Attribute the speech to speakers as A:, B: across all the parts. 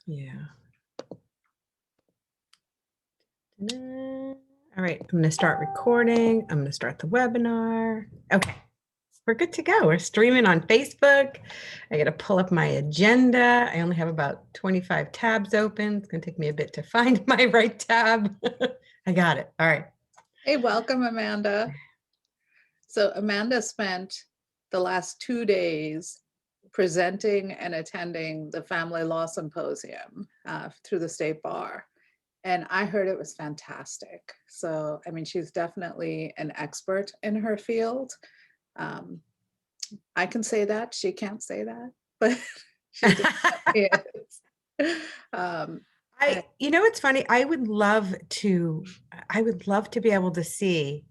A: Yeah. All right, I'm going to start recording. I'm going to start the webinar. Okay, we're good to go. We're streaming on Facebook. I got to pull up my agenda. I only have about 25 tabs open. It's going to take me a bit to find my right tab. I got it. All right.
B: Hey, welcome, Amanda. So Amanda spent the last 2 days presenting and attending the Family Law Symposium through the State Bar. And I heard it was fantastic. So, I mean, she's definitely an expert in her field. I can say that. She can't say that, but she definitely is.
A: It's funny. I would love to be able to see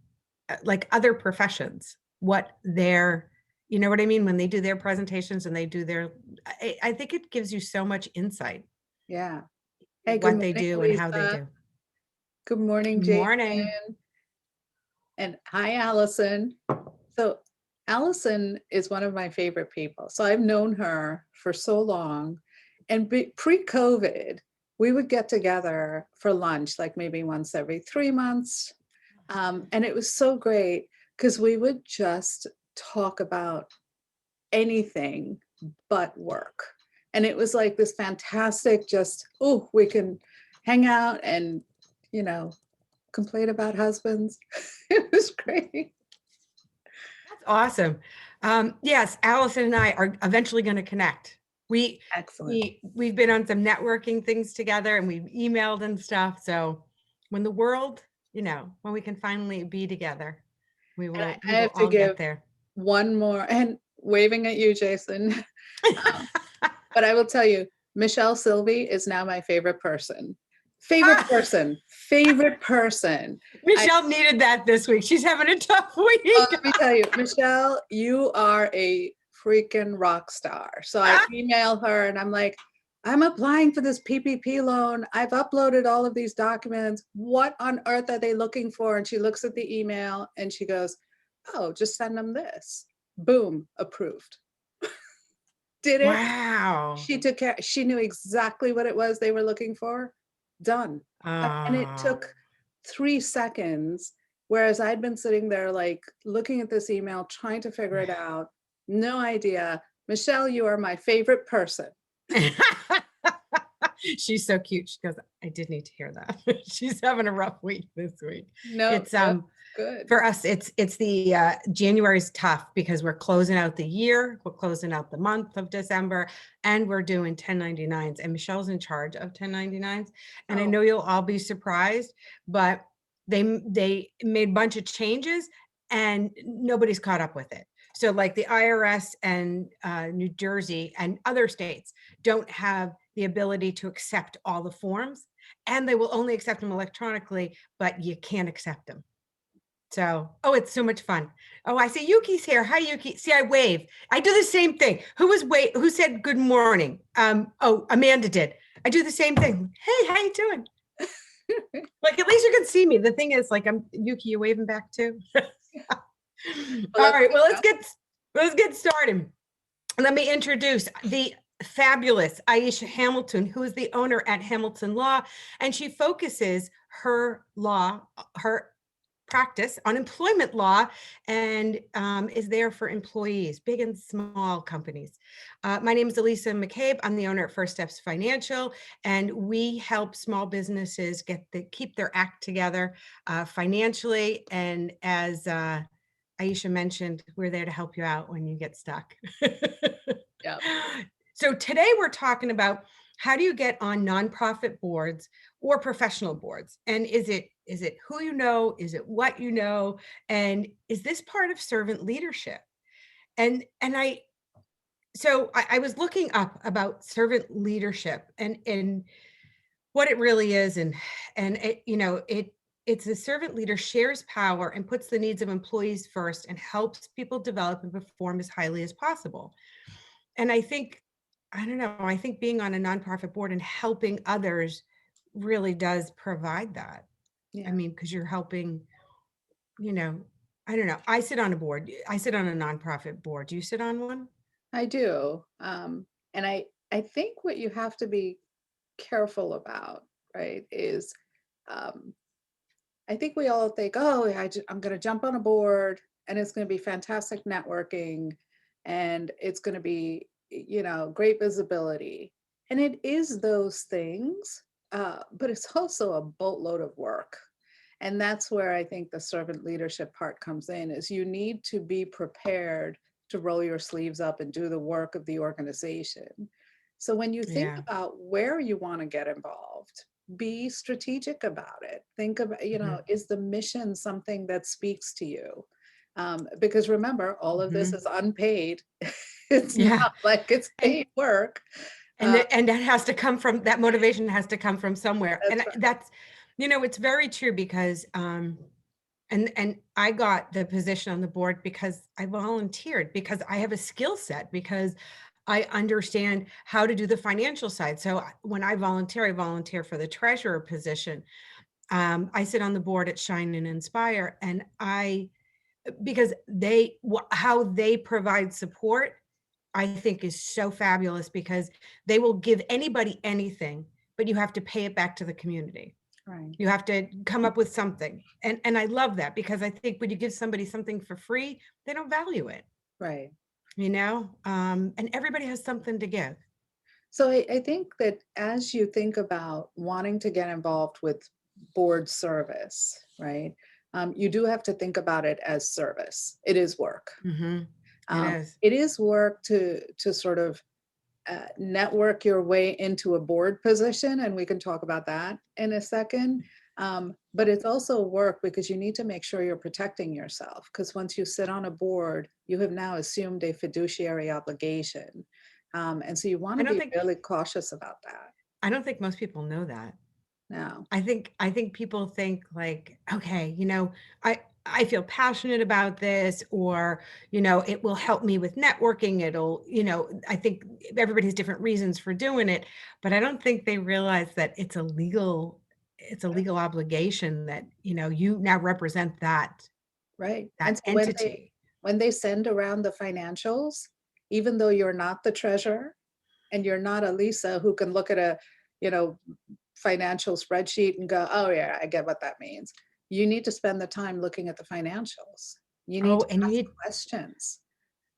A: like other professions, what their, you know what I mean? When they do their presentations and they do their, I think it gives you so much insight.
B: Yeah. Hey,
A: what they do and how they do.
B: Good morning,
A: Good
B: Jason.
A: morning.
B: And hi, Allison. So Allison is one of my favorite people. So I've known her for so long. And pre-COVID, we would get together for lunch, like maybe once every 3 months. And it was so great because we would just talk about anything but work. And it was like this fantastic, just, oh, we can hang out and, complain about husbands. It was great.
A: That's awesome. Yes, Allison and I are eventually going to connect. Excellent. We've been on some networking things together and we've emailed and stuff. So when the world, when we can finally be together, we will all get there.
B: One more, and waving at you, Jason. But I will tell you, Michelle Sylvie is now my favorite person. Favorite person.
A: Michelle needed that this week. She's having a tough week.
B: Let me tell you, Michelle, you are a freaking rock star. So I email her and I'm like, I'm applying for this PPP loan. I've uploaded all of these documents. What on earth are they looking for? And she looks at the email and she goes, oh, just send them this. Boom, approved. Did it.
A: Wow.
B: She took care. She knew exactly what it was they were looking for. Done. And it took 3 seconds. Whereas I'd been sitting there like looking at this email, trying to figure it out. No idea. Michelle, you are my favorite person.
A: She's so cute. She goes, I did need to hear that. She's having a rough week this week.
B: No,
A: it's
B: good.
A: For us, it's the January's tough because we're closing out the year, we're closing out the month of December, and we're doing 1099s. And Michelle's in charge of 1099s. And I know you'll all be surprised, but they made a bunch of changes and nobody's caught up with it. So like the IRS and New Jersey and other states don't have the ability to accept all the forms, and they will only accept them electronically, but you can't accept them. So, it's so much fun. Oh, I see Yuki's here. Hi, Yuki. See, I wave. I do the same thing. Who said good morning? Amanda did. I do the same thing. Hey, how you doing? Like, at least you can see me. The thing is, like, Yuki, you waving back too? All right, well, let's get started. Let me introduce the fabulous Aisha Hamilton, who is the owner at Hamilton Law, and she focuses her practice on employment law and is there for employees, big and small companies. My name is Elisa McCabe. I'm the owner at First Steps Financial, and we help small businesses keep their act together financially. And as Aisha mentioned, we're there to help you out when you get stuck.
B: Yeah.
A: So today we're talking about how do you get on nonprofit boards or professional boards? And is it who you know? Is it what you know? And is this part of servant leadership? And I was looking up about servant leadership and what it really is, and it's a servant leader shares power and puts the needs of employees first and helps people develop and perform as highly as possible. And I think being on a nonprofit board and helping others really does provide that. Yeah. I mean, because you're helping, I don't know. I sit on a board. I sit on a nonprofit board. Do you sit on one?
B: I do. And I think what you have to be careful about, right, is I think we all think, oh, I'm going to jump on a board and it's going to be fantastic networking and it's going to be, great visibility. And it is those things, but it's also a boatload of work. And that's where I think the servant leadership part comes in, is you need to be prepared to roll your sleeves up and do the work of the organization. So when you think
A: Yeah.
B: about where you want to get involved, be strategic about it. Think about,
A: Mhm.
B: is the mission something that speaks to you? Because remember, all of this
A: Mhm.
B: is unpaid. It's
A: Yeah.
B: not like it's
A: And
B: paid work.
A: and and that has to come from, that motivation has to come from somewhere.
B: That's
A: And
B: right.
A: that's, it's very true because and I got the position on the board because I volunteered, because I have a skill set, because I understand how to do the financial side. So when I volunteer for the treasurer position. I sit on the board at Shine and Inspire, and because how they provide support, I think is so fabulous, because they will give anybody anything, but you have to pay it back to the community.
B: Right.
A: You have to come up with something. And I love that, because I think when you give somebody something for free, they don't value it,
B: Right.
A: and everybody has something to give.
B: So I think that as you think about wanting to get involved with board service, right, you do have to think about it as service. It is work.
A: Mhm. It is.
B: It is work to sort of network your way into a board position, and we can talk about that in a second. But it's also work because you need to make sure you're protecting yourself, because once you sit on a board, you have now assumed a fiduciary obligation. And so you want
A: I
B: to
A: don't
B: be
A: think
B: really cautious about that.
A: I don't think most people know that.
B: Now,
A: I think people think like, okay, I feel passionate about this, or, it will help me with networking. I think everybody has different reasons for doing it, but I don't think they realize that it's a legal obligation, that, you now represent that
B: right.
A: that
B: And so
A: entity.
B: when they send around the financials, even though you're not the treasurer and you're not a Lisa who can look at a, you know, financial spreadsheet and go, oh yeah, I get what that means. You need to spend the time looking at the financials. You need
A: Oh,
B: to
A: and you
B: ask
A: need
B: questions.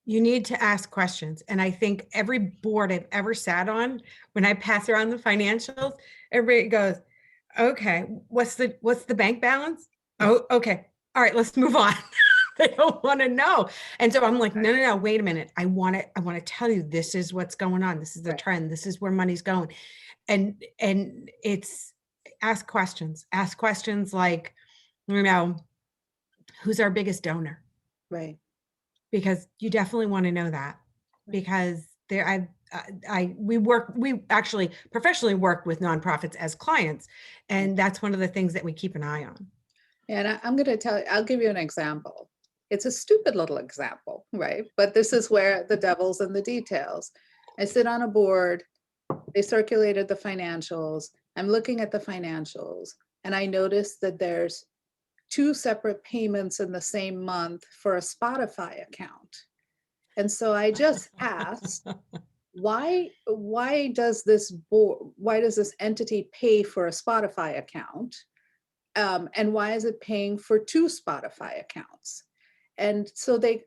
A: You need to ask questions. And I think every board I've ever sat on, when I pass around the financials, everybody goes, okay, what's the bank balance? Oh, okay. All right, let's move on. They don't want to know. And so I'm like, no, no, no, wait a minute. I want to tell you, this is what's going on. This is the
B: Right,
A: trend. This is where money's going. And it's, ask questions. Ask questions like, you know, who's our biggest donor?
B: right,
A: Because you definitely want to know that,
B: right.
A: because we actually professionally work with nonprofits as clients,
B: Right.
A: and that's one of the things that we keep an eye on.
B: And I'm going to tell you, I'll give you an example. It's a stupid little example, right? But this is where the devil's in the details. I sit on a board, they circulated the financials. I'm looking at the financials, and I noticed that there's two separate payments in the same month for a Spotify account. And so I just asked, why does this entity pay for a Spotify account? And why is it paying for two Spotify accounts? And so the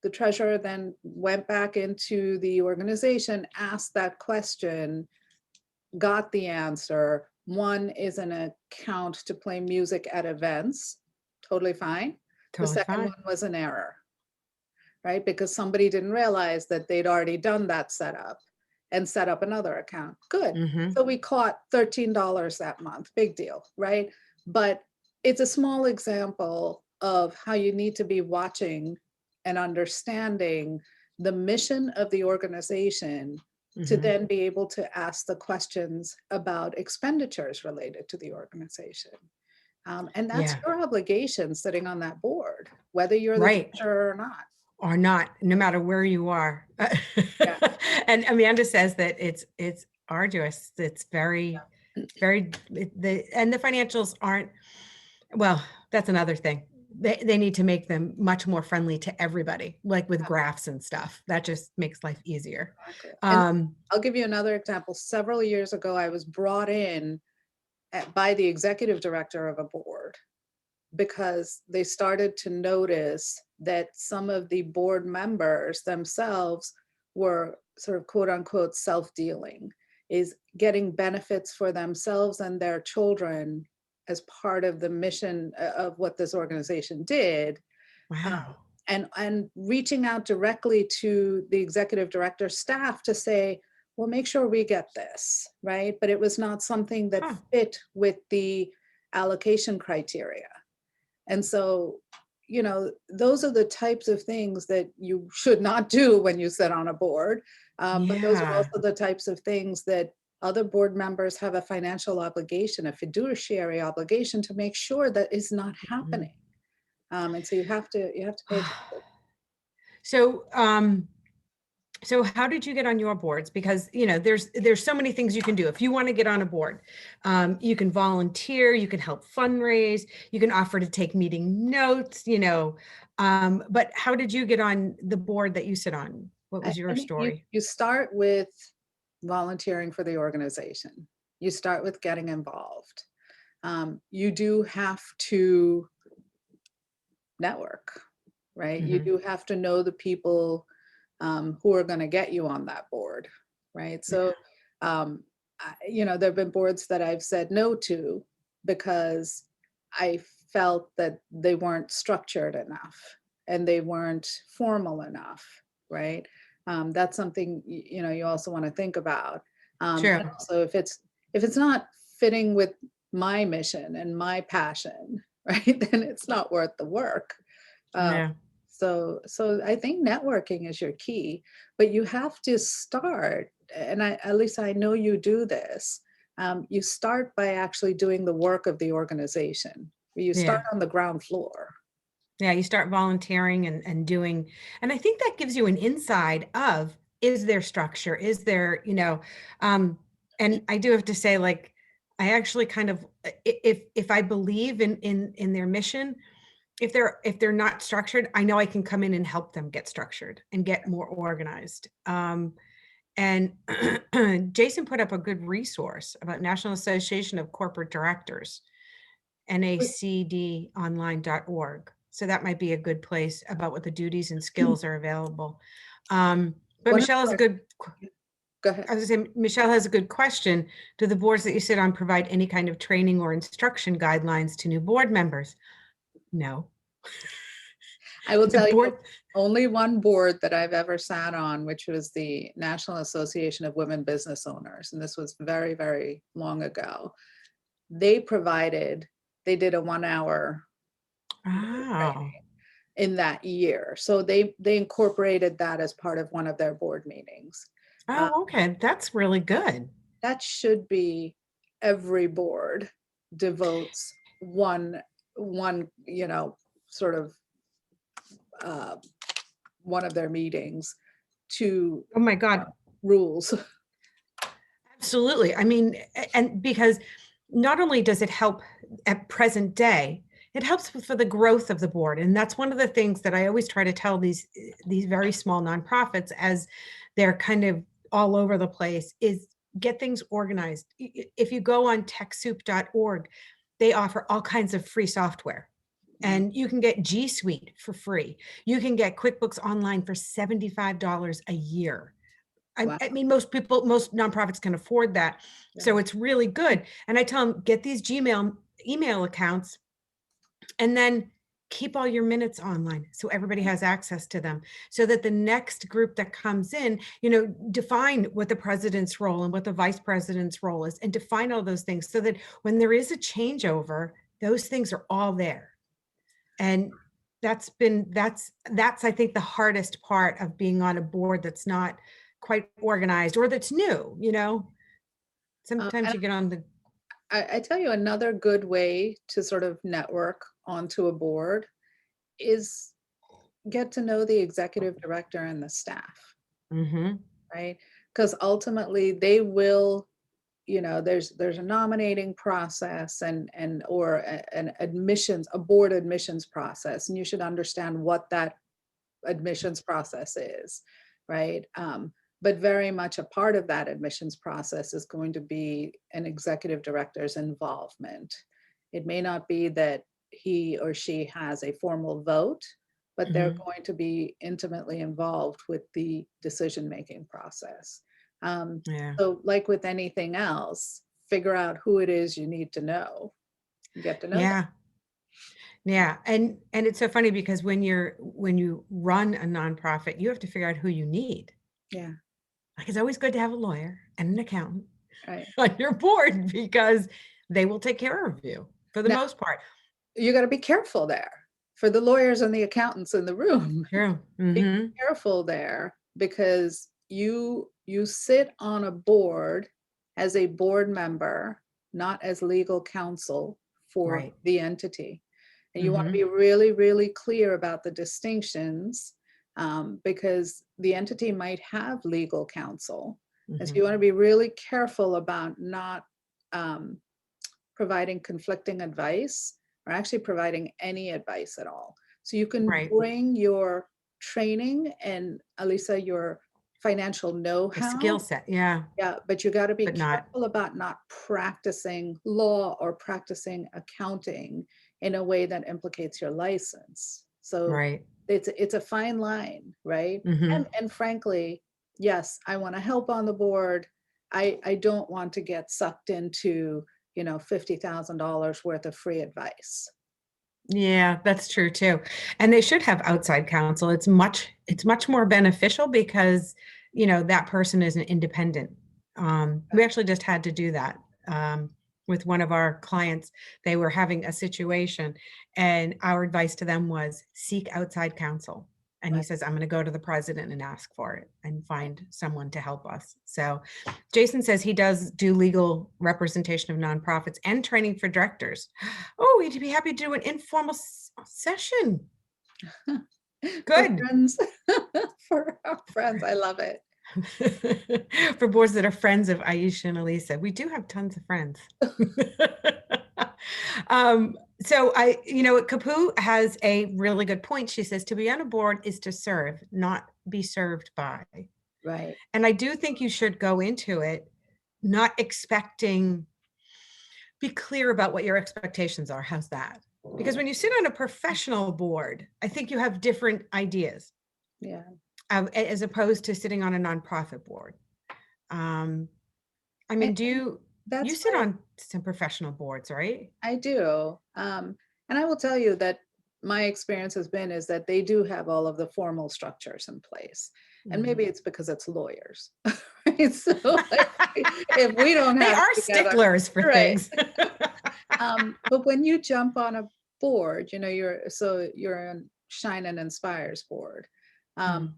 B: the treasurer then went back into the organization, asked that question, got the answer. One is an account to play music at events, totally fine. The
A: Totally
B: second
A: fine.
B: one was an error, right? Because somebody didn't realize that they'd already done that setup and set up another account. Good.
A: Hmm.
B: So we caught $13 that month, big deal, right? But it's a small example of how you need to be watching and understanding the mission of the organization to
A: Hmm.
B: then be able to ask the questions about expenditures related to the organization. And that's
A: Yeah.
B: your obligation sitting on that board, whether you're the
A: Right.
B: treasurer or not.
A: Or not, no matter where you are.
B: Yeah.
A: And Amanda says that it's arduous. It's very, and the financials aren't, well, that's another thing. they need to make them much more friendly to everybody, like with graphs and stuff. That just makes life easier.
B: Exactly. And
A: Um,
B: I'll give you another example. Several years ago, I was brought in by the executive director of a board because they started to notice that some of the board members themselves were sort of quote unquote self-dealing, is getting benefits for themselves and their children as part of the mission of what this organization did. um,
A: wow.
B: and reaching out directly to the executive director staff to say, well, make sure we get this, right? But it was not something that
A: Huh.
B: fit with the allocation criteria. And so, you know, those are the types of things that you should not do when you sit on a board. But those are
A: Yeah.
B: also the types of things that other board members have a financial obligation, a fiduciary obligation to make sure that is not happening. And so you have to pay attention.
A: So, so how did you get on your boards? Because, you know, there's so many things you can do. If you want to get on a board, you can volunteer, you can help fundraise, you can offer to take meeting notes, you know. But how did you get on the board that you sit on? What was your
B: I think you
A: story?
B: you start with volunteering for the organization. You start with getting involved. You do have to network, right? You
A: Mhm.
B: do have to know the people who are going to get you on that board, right? So, you know, there have been boards that I've said no to because I felt that they weren't structured enough and they weren't formal enough, right? That's something you know you also want to think about. And
A: Sure.
B: also, if it's not fitting with my mission and my passion, right, then it's not worth the work. Um,
A: Yeah.
B: so I think networking is your key, but you have to start, and at least I know you do this. You start by actually doing the work of the organization. You start
A: Yeah.
B: on the ground floor.
A: Yeah, you start volunteering and doing, and I think that gives you an inside of, is there structure? Is there, you know, and I do have to say, like, I actually kind of, if I believe in their mission, if they're not structured, I know I can come in and help them get structured and get more organized. And Jason put up a good resource about National Association of Corporate Directors, nacdonline.org. So that might be a good place about what the duties and skills are available. But
B: One of
A: Michelle has a
B: our,
A: good,
B: go ahead.
A: I was gonna say, Michelle has a good question. Do the boards that you sit on provide any kind of training or instruction guidelines to new board members? No.
B: I will
A: The
B: tell you,
A: board,
B: only one board that I've ever sat on, which was the National Association of Women Business Owners, and this was very, very long ago. They did a 1 hour
A: oh,
B: training in that year. So they incorporated that as part of one of their board meetings. Uh,
A: oh, okay. That's really good.
B: that should be every board devotes one you know sort of uh, one of their meetings to
A: Oh my God.
B: rules.
A: Absolutely. I mean, and because not only does it help at present day, it helps for the growth of the board. And that's one of the things that I always try to tell these very small nonprofits as they're kind of all over the place is get things organized. If you go on TechSoup.org, they offer all kinds of free software. And you can get G Suite for free. You can get QuickBooks Online for $75 a year.
B: Wow.
A: I mean, most people, most nonprofits can afford that. So
B: Yeah.
A: it's really good. And I tell them, get these Gmail email accounts and then keep all your minutes online so everybody has access to them so that the next group that comes in, you know, define what the president's role and what the vice president's role is and define all those things so that when there is a changeover, those things are all there. And that's I think the hardest part of being on a board that's not quite organized or that's new, you know. Sometimes
B: And
A: you get on the
B: I tell you another good way to sort of network onto a board is get to know the executive director and the staff,
A: Mhm.
B: right? Because ultimately they will there's a nominating process or a board admissions process, and you should understand what that admissions process is, right? But very much a part of that admissions process is going to be an executive director's involvement. It may not be that he or she has a formal vote, but they're going to be intimately involved with the decision-making process. So like with anything else, figure out who it is you need to know, get to know them.
A: Yeah. And it's so funny because when you run a nonprofit, you have to figure out who you need.
B: Yeah.
A: Like, it's always good to have a lawyer and an accountant
B: Right.
A: on your board because they will take care of you for the
B: Now,
A: most part.
B: you got to be careful there for the lawyers and the accountants in the room.
A: True.
B: Be careful there because you sit on a board as a board member, not as legal counsel for
A: Right.
B: the entity. And you want to be really, really clear about the distinctions, because the entity might have legal counsel. And so you want to be really careful about not providing conflicting advice or actually providing any advice at all. So you can
A: Right.
B: bring your training and, Elisa, your financial
A: The
B: know-how.
A: skill set. Yeah.
B: Yeah, but you got to be
A: But not.
B: careful about not practicing law or practicing accounting in a way that implicates your license. So
A: Right.
B: it's a fine line, right?
A: Mhm.
B: And frankly, yes, I want to help on the board. I don't want to get sucked into, $50,000 worth of free advice.
A: Yeah, that's true too. And they should have outside counsel. It's much more beneficial because, that person is an independent. We actually just had to do that with one of our clients. They were having a situation and our advice to them was seek outside counsel. And he
B: Right.
A: says, I'm going to go to the president and ask for it and find someone to help us. So Jason says he does do legal representation of nonprofits and training for directors. Oh, we'd be happy to do an informal session. Good.
B: For our friends. I love it.
A: For boards that are friends of Aisha and Elisa. We do have tons of friends. So Kapu has a really good point. She says to be on a board is to serve, not be served by.
B: Right.
A: And I do think you should go into it not expecting, be clear about what your expectations are. How's that? Because when you sit on a professional board, I think you have different ideas.
B: Yeah.
A: As opposed to sitting on a nonprofit board. I mean, you sit on some professional boards, right?
B: I do. And I will tell you that my experience has been is that they do have all of the formal structures in place. And maybe it's because it's lawyers. Right? So if we don't have
A: they are
B: together,
A: sticklers for
B: right.
A: things.
B: But when you jump on a board, you're on Shine and Inspires board. And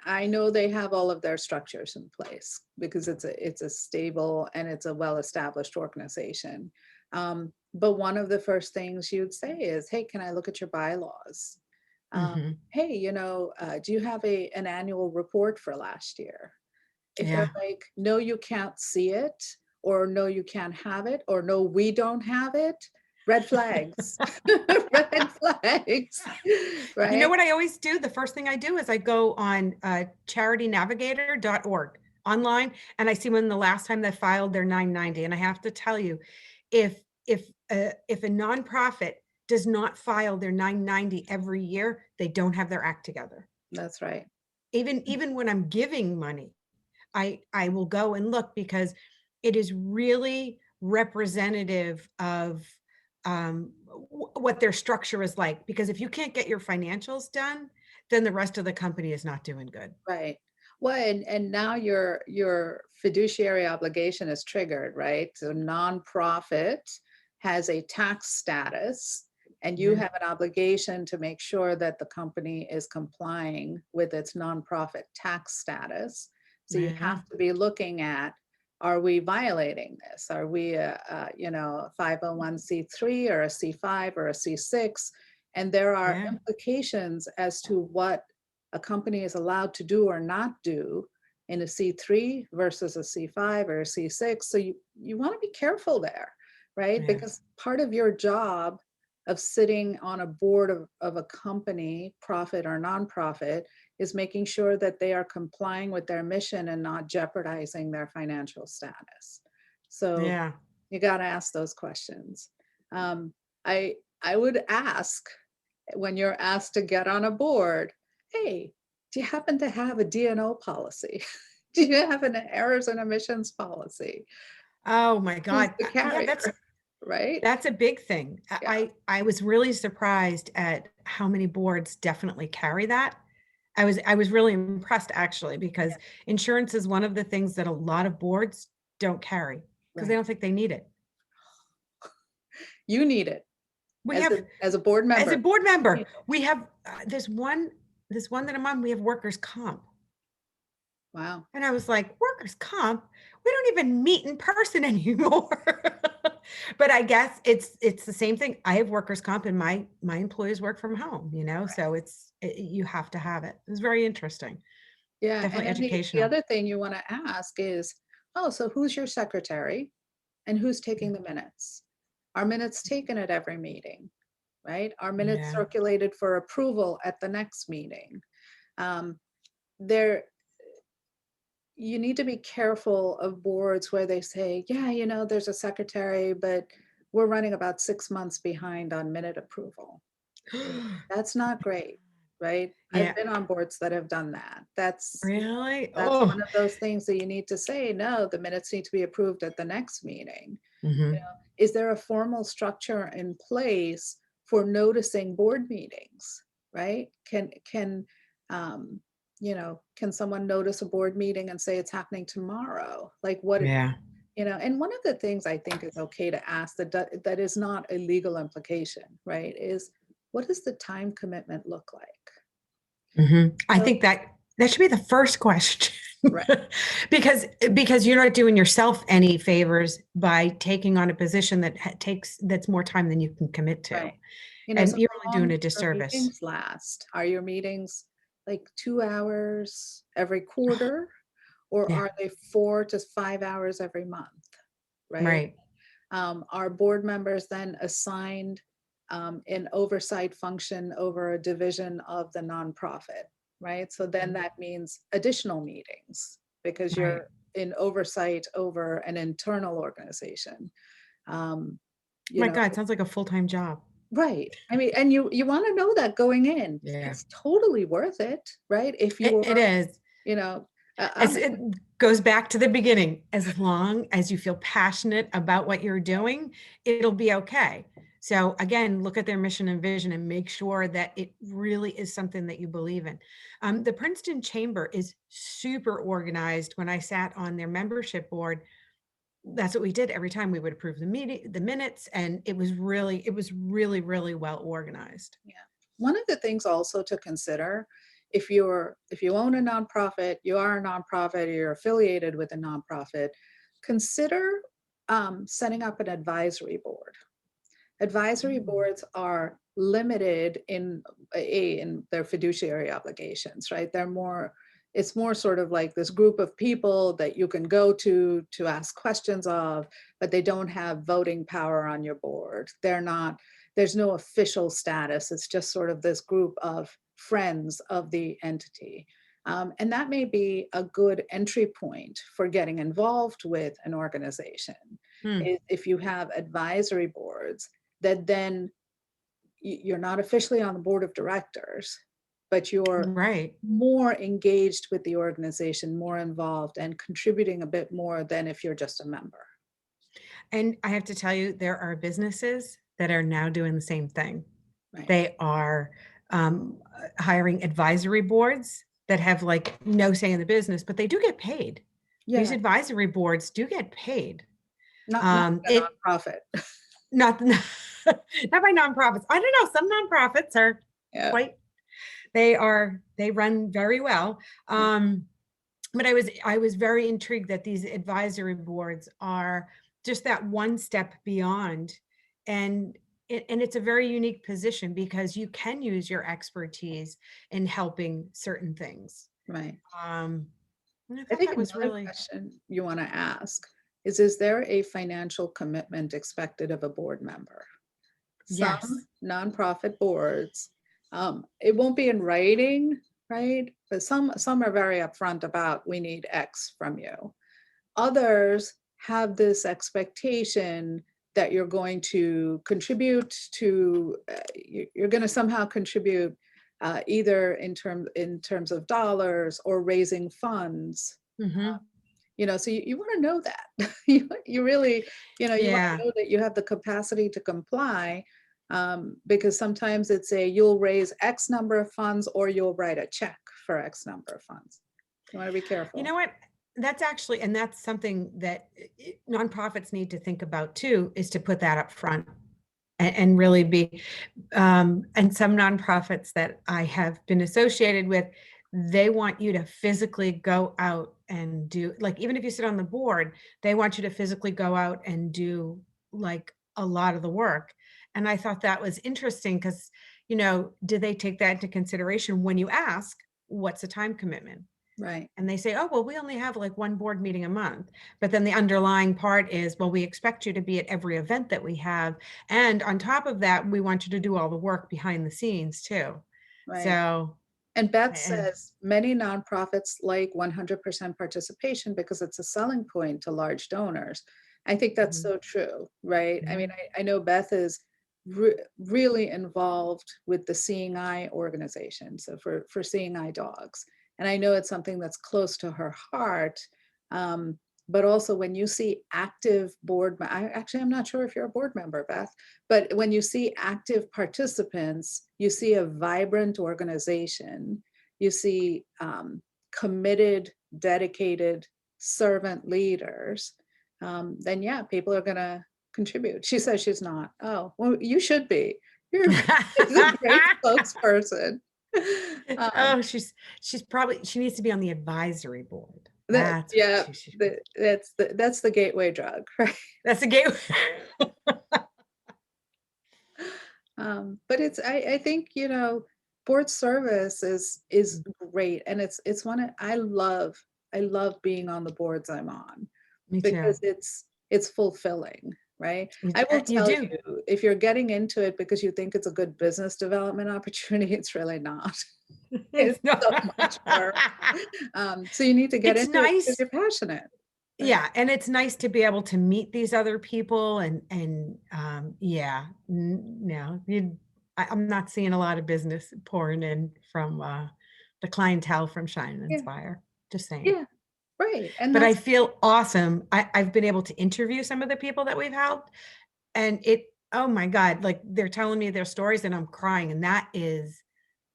B: I know they have all of their structures in place because it's a stable and it's a well-established organization. But one of the first things you'd say is, hey, can I look at your bylaws? Hey, do you have an annual report for last year? If they're like, no, you can't see it, or no, you can't have it, or no, we don't have it, red flags. Red flags. Right.
A: You know what I always do? The first thing I do is I go on charitynavigator.org online and I see when the last time they filed their 990. And I have to tell you, if a nonprofit does not file their 990 every year, they don't have their act together.
B: That's right.
A: Even when I'm giving money, I will go and look because it is really representative of what their structure is like. Because if you can't get your financials done, then the rest of the company is not doing good.
B: Right. Well, and now your fiduciary obligation is triggered, right? So nonprofit has a tax status, and you have an obligation to make sure that the company is complying with its nonprofit tax status. So you have to be looking at, are we violating this? Are we a 501c3 or a C5 or a C6? And there are implications as to what a company is allowed to do or not do in a C3 versus a C5 or a C6. So you want to be careful there, right?
A: Yeah.
B: Because part of your job of sitting on a board of a company, profit or nonprofit, is making sure that they are complying with their mission and not jeopardizing their financial status. So
A: Yeah.
B: you got to ask those questions. I would ask, when you're asked to get on a board, hey, do you happen to have a D&O policy? Do you have an errors and omissions policy?
A: Oh my
B: Who's
A: God.
B: the
A: Yeah,
B: carrier, right?
A: that's a big thing.
B: Yeah,
A: I was really surprised at how many boards definitely carry that. I was really impressed actually, because
B: yeah,
A: insurance is one of the things that a lot of boards don't carry because they
B: right.
A: don't think they need it.
B: You need it
A: We have,
B: as a board
A: as a
B: member.
A: board
B: You need
A: member,
B: it.
A: we have this one that I'm on, we have workers' comp.
B: Wow.
A: And I was like, workers' comp? We don't even meet in person anymore. But I guess it's the same thing. I have workers' comp and my employees work from home, so you have to have it. It's very interesting.
B: Yeah, and
A: Definitely
B: then the
A: educational.
B: other thing you want to ask is, oh, so who's your secretary and who's taking the minutes? Are minutes taken at every meeting, right? Are minutes
A: Yeah.
B: circulated for approval at the next meeting? Um, there, you need to be careful of boards where they say, yeah, there's a secretary, but we're running about 6 months behind on minute approval. That's not great, right? I've
A: Yeah.
B: been on boards that have done that.
A: Really?
B: That's
A: Oh.
B: one of those things that you need to say, no, the minutes need to be approved at the next meeting.
A: Hmm.
B: Is there a formal structure in place for noticing board meetings, right? Um, can someone notice a board meeting and say it's happening tomorrow? Like what,
A: Yeah.
B: and one of the things I think is okay to ask that is not a legal implication, right? Is what does the time commitment look like?
A: I
B: So,
A: think that should be the first question.
B: right,
A: because you're not doing yourself any favors by taking on a position that's more time than you can commit to.
B: right.
A: And
B: So
A: you're
B: how
A: only
B: long
A: doing
B: do
A: a
B: your
A: disservice.
B: meetings last? Are your meetings like 2 hours every quarter, or
A: Yeah.
B: are they 4 to 5 hours every month? Right?
A: Right.
B: Are board members then assigned an oversight function over a division of the nonprofit? Right? So then that means additional meetings because
A: Right.
B: you're in oversight over an internal organization. Um, you
A: My
B: know,
A: God, sounds like a full-time job.
B: Right. I mean, and you want to know that going in.
A: Yeah.
B: It's totally worth it, right? If
A: It
B: you're,
A: is.
B: you know,
A: As
B: I'm
A: it goes back to the beginning, as long as you feel passionate about what you're doing, it'll be okay. So again, look at their mission and vision and make sure that it really is something that you believe in. The Princeton Chamber is super organized. When I sat on their membership board, that's what we did every time. We would approve the minutes, and it was really, really well organized.
B: yeah. One of the things also to consider, if you own a nonprofit, you are a nonprofit, or you're affiliated with a nonprofit, consider setting up an advisory board. Advisory
A: Mm.
B: boards are limited in their fiduciary obligations, right? It's more sort of like this group of people that you can go to ask questions of, but they don't have voting power on your board. There's no official status. It's just sort of this group of friends of the entity. And that may be a good entry point for getting involved with an organization.
A: Hmm.
B: If you have advisory boards that then you're not officially on the board of directors, but you're
A: Right.
B: more engaged with the organization, more involved, and contributing a bit more than if you're just a member.
A: And I have to tell you, there are businesses that are now doing the same thing.
B: Right.
A: They are hiring advisory boards that have like no say in the business, but they do get paid. These
B: Yeah,
A: advisory boards do get paid.
B: not a
A: It
B: nonprofit.
A: not not by nonprofits. I don't know. Some nonprofits are
B: Yeah.
A: quite. They run very well.
B: Yeah.
A: But I was very intrigued that these advisory boards are just that one step beyond, and it's a very unique position because you can use your expertise in helping certain things.
B: Right.
A: Um, And I
B: I
A: thought
B: think
A: that was
B: another
A: really,
B: question you want to ask is there a financial commitment expected of a board member? Some
A: yes.
B: nonprofit boards, it won't be in writing, right? But some are very upfront about we need X from you. Others have this expectation that you're going to contribute to, you're going to somehow contribute either in terms of dollars or raising funds.
A: Hmm.
B: So you want to know that you really, you want
A: Yeah.
B: to know that you have the capacity to comply, because sometimes it's you'll raise X number of funds or you'll write a check for X number of funds. You want to be
A: You
B: careful.
A: know what? That's actually, and that's something that nonprofits need to think about too, is to put that up front and really be, and some nonprofits that I have been associated with, they want you to physically go out and do, like, even if you sit on the board, they want you to physically go out and do like a lot of the work. And I thought that was interesting because, do they take that into consideration when you ask, what's the time commitment?
B: Right.
A: And they say, oh, well, we only have like one board meeting a month. But then the underlying part is, well, we expect you to be at every event that we have. And on top of that, we want you to do all the work behind the scenes too.
B: Right.
A: So,
B: And Beth
A: and
B: says many nonprofits like 100% participation because it's a selling point to large donors. I think that's
A: mhm,
B: so true, right? I
A: yeah.
B: mean, I know Beth is really involved with the Seeing Eye organization, so for Seeing Eye dogs. And I know it's something that's close to her heart. Um, but also when you see active I'm not sure if you're a board member, Beth, but when you see active participants, you see a vibrant organization, you see committed, dedicated servant leaders, then yeah, people are going to contribute. She says she's not. Oh, well, you should be. You're a great spokesperson. Um,
A: Oh, she needs to be on the advisory board.
B: that
A: That's what
B: yeah,
A: she should.
B: that's the gateway drug, right?
A: That's the gateway.
B: But I think, board service is great. And it's I love being on the boards I'm on
A: Me too.
B: because it's fulfilling, right? I will
A: You
B: tell
A: do.
B: you, if you're getting into it because you think it's a good business development opportunity, it's really not. It's
A: It's not.
B: so much work. So you need to get
A: It's
B: into it because
A: nice.
B: you're passionate, right?
A: Yeah, and it's nice to be able to meet these other people yeah, no, I'm not seeing a lot of business pouring in from the clientele from Shine and
B: Yeah,
A: Inspire. Just saying.
B: yeah, right. And
A: But I
B: that's
A: feel awesome. I've been able to interview some of the people that we've helped, and oh my God, like they're telling me their stories and I'm crying. And that is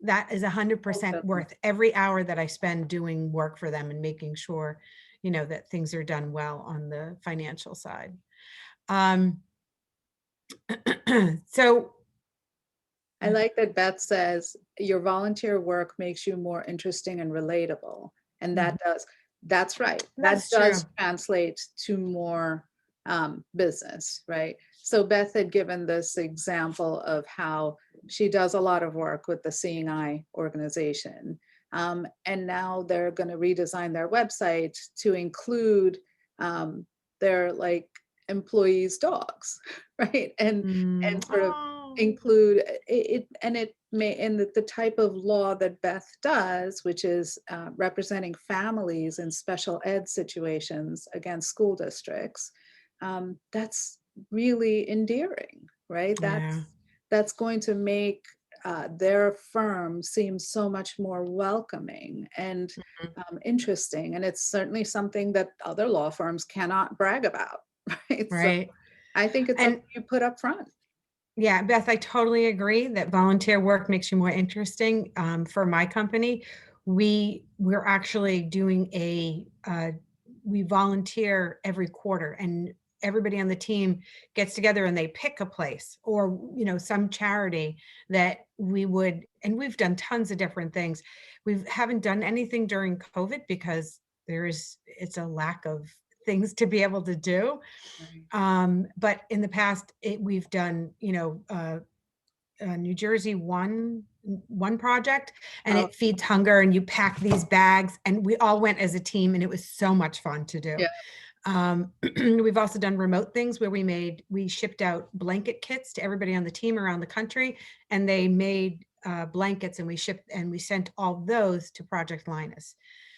A: 100%
B: fulfilling.
A: worth every hour that I spend doing work for them and making sure, that things are done well on the financial side. Um, so
B: I like that Beth says your volunteer work makes you more interesting and relatable. And
A: mhm,
B: that's right. That
A: that's true.
B: does translate to more business, right? So Beth had given this example of how she does a lot of work with the Seeing Eye organization. And now they're going to redesign their website to include their employees' dogs, right? And sort of
A: Oh,
B: include it, and it may, and the type of law that Beth does, which is representing families in special ed situations against school districts, that's really endearing, right?
A: yeah.
B: That's going to make their firm seem so much more welcoming and
A: Mhm,
B: interesting. And it's certainly something that other law firms cannot brag about, right? So
A: right.
B: I think it's something
A: And
B: you put up front.
A: yeah, Beth, I totally agree that volunteer work makes you more interesting. For my company, we're actually doing we volunteer every quarter, and everybody on the team gets together and they pick a place or some charity that and we've done tons of different things. We haven't done anything during COVID because it's a lack of things to be able to do.
B: Right.
A: But in the past, we've done, New Jersey one project, and
B: Oh,
A: it feeds hunger, and you pack these bags, and we all went as a team, and it was so much fun to do.
B: yeah.
A: We've also done remote things where we shipped out blanket kits to everybody on the team around the country, and they made blankets, and we sent all those to Project Linus.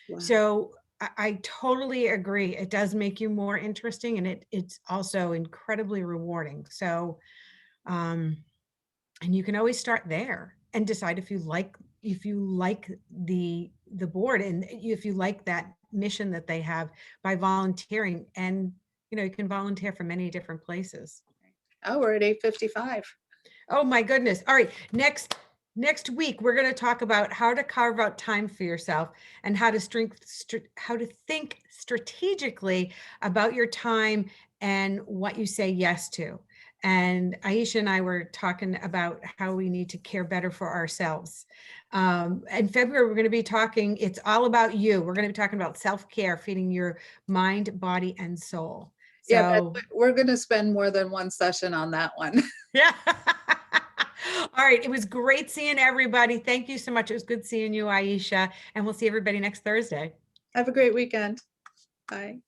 B: Wow.
A: So I totally agree. It does make you more interesting, and it's also incredibly rewarding. So, and you can always start there and decide if you like the board, and if you like that mission that they have, by volunteering. And you can volunteer from many different places.
B: Oh, we're at 8:55.
A: Oh my goodness. All right, next week we're going to talk about how to carve out time for yourself, and how to think strategically about your time and what you say yes to. And Aisha and I were talking about how we need to care better for ourselves. In February, we're going to be talking, it's all about you. We're going to be talking about self-care, feeding your mind, body, and soul.
B: Yeah, but
A: So,
B: we're going to spend more than one session on that one.
A: yeah. All right. It was great seeing everybody. Thank you so much. It was good seeing you, Aisha. And we'll see everybody next Thursday.
B: Have a great weekend. Bye.